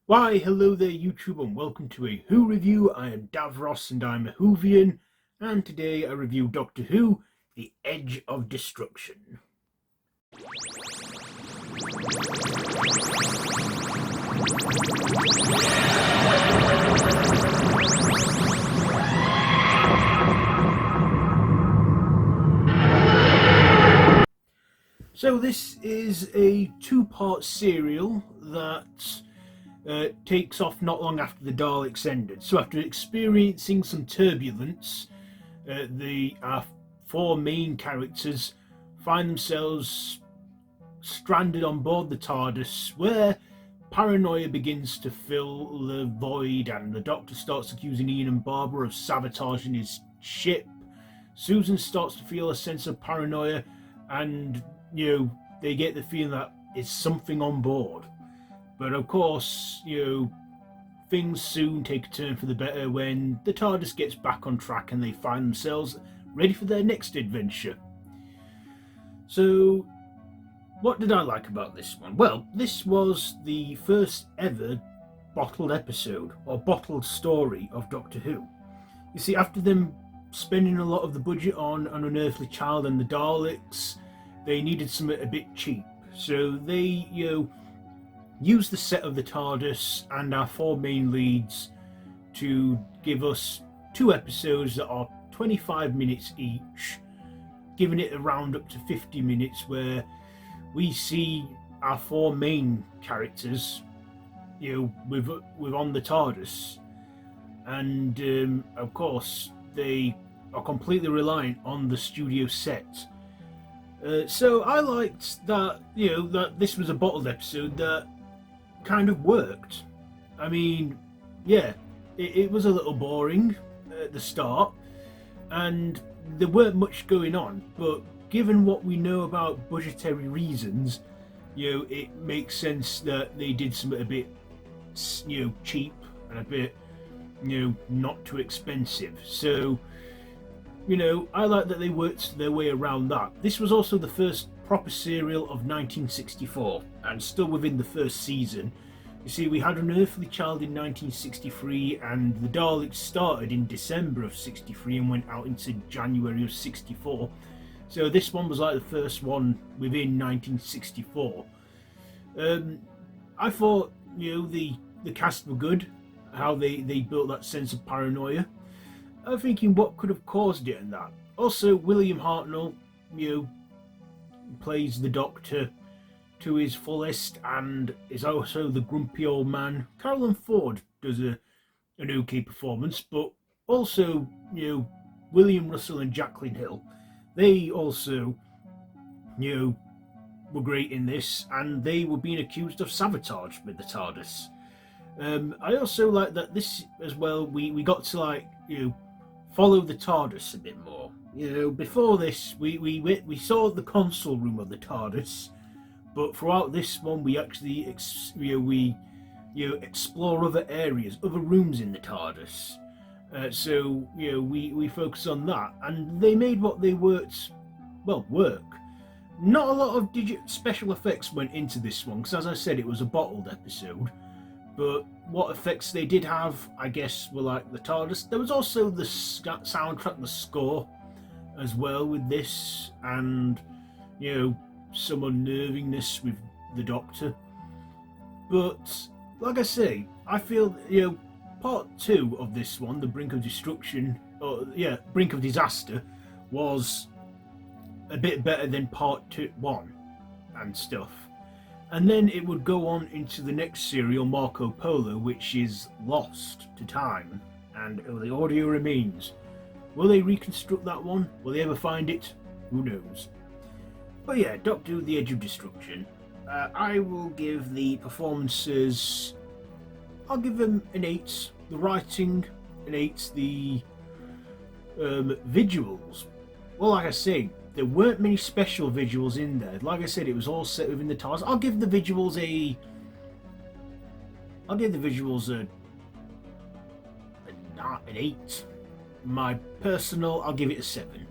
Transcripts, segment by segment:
Why, hello there YouTube and welcome to a Who review. I am Davros and I'm a Whovian, and today I review Doctor Who, The Edge of Destruction. So this is a two-part serial that takes off not long after the Daleks ended. So after experiencing some turbulence, our four main characters find themselves stranded on board the TARDIS, where paranoia begins to fill the void, and the Doctor starts accusing Ian and Barbara of sabotaging his ship. Susan starts to feel a sense of paranoia, and they get the feeling that it's something on board. But of course, things soon take a turn for the better when the TARDIS gets back on track and they find themselves ready for their next adventure. So, what did I like about this one? Well, this was the first ever bottled episode, or bottled story of Doctor Who. You see, after them spending a lot of the budget on An Unearthly Child and the Daleks, they needed something a bit cheap. So they, used the set of the TARDIS and our four main leads to give us two episodes that are 25 minutes each, giving it a round up to 50 minutes, where we see our four main characters, with on the TARDIS, and of course they are completely reliant on the studio set. So I liked that, that this was a bottled episode that kind of worked. I mean, yeah, it was a little boring at the start, and there weren't much going on, but given what we know about budgetary reasons, it makes sense that they did something a bit, cheap and a bit, not too expensive. So, I like that they worked their way around that. This was also the first proper serial of 1964, and still within the first season. You see, we had An Unearthly Child in 1963, and the Daleks started in December of 63 and went out into January of 64. So this one was like the first one within 1964. I thought, the cast were good, how they built that sense of paranoia. I'm thinking what could have caused it and that. Also, William Hartnell, plays the Doctor to his fullest and is also the grumpy old man. Carole Ann Ford does an okay performance, but also, William, Russell and Jacqueline Hill, they also, were great in this, and they were being accused of sabotage with the TARDIS. I also like that this as well, we got to follow the TARDIS a bit more. Before this, we saw the console room of the TARDIS, but throughout this one, we actually explore other areas, other rooms in the TARDIS. So we focus on that, and they made what they work. Not a lot of special effects went into this one, because as I said, it was a bottled episode. But what effects they did have, I guess, were like the TARDIS. There was also the soundtrack, the score, as well with this, and some unnervingness with the Doctor. But like I say, I feel part 2 of this one, the Brink of Destruction, Brink of Disaster, was a bit better than part 1 and stuff. And then it would go on into the next serial, Marco Polo, which is lost to time, and the audio remains. Will they reconstruct that one? Will they ever find it? Who knows? But yeah, Doctor Who, The Edge of Destruction. I will give the performances, I'll give them an 8. The writing, an 8. The visuals, well, like I say, there weren't many special visuals in there. Like I said, it was all set within the TARDIS. I'll give the visuals an 8. My personal, I'll give it a 7.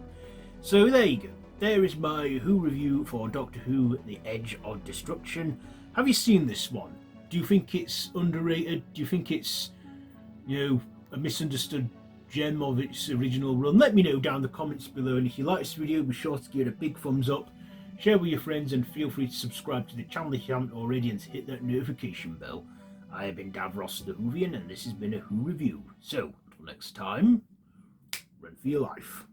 So there you go. There is my Who review for Doctor Who, The Edge of Destruction. Have you seen this one? Do you think it's underrated? Do you think it's, a misunderstood gem of its original run? Let me know down in the comments below, and if you like this video, be sure to give it a big thumbs up, share with your friends, and feel free to subscribe to the channel if you haven't already, and hit that notification bell. I have been Davros the Whovian, and this has been a Who Review. So, until next time, run for your life.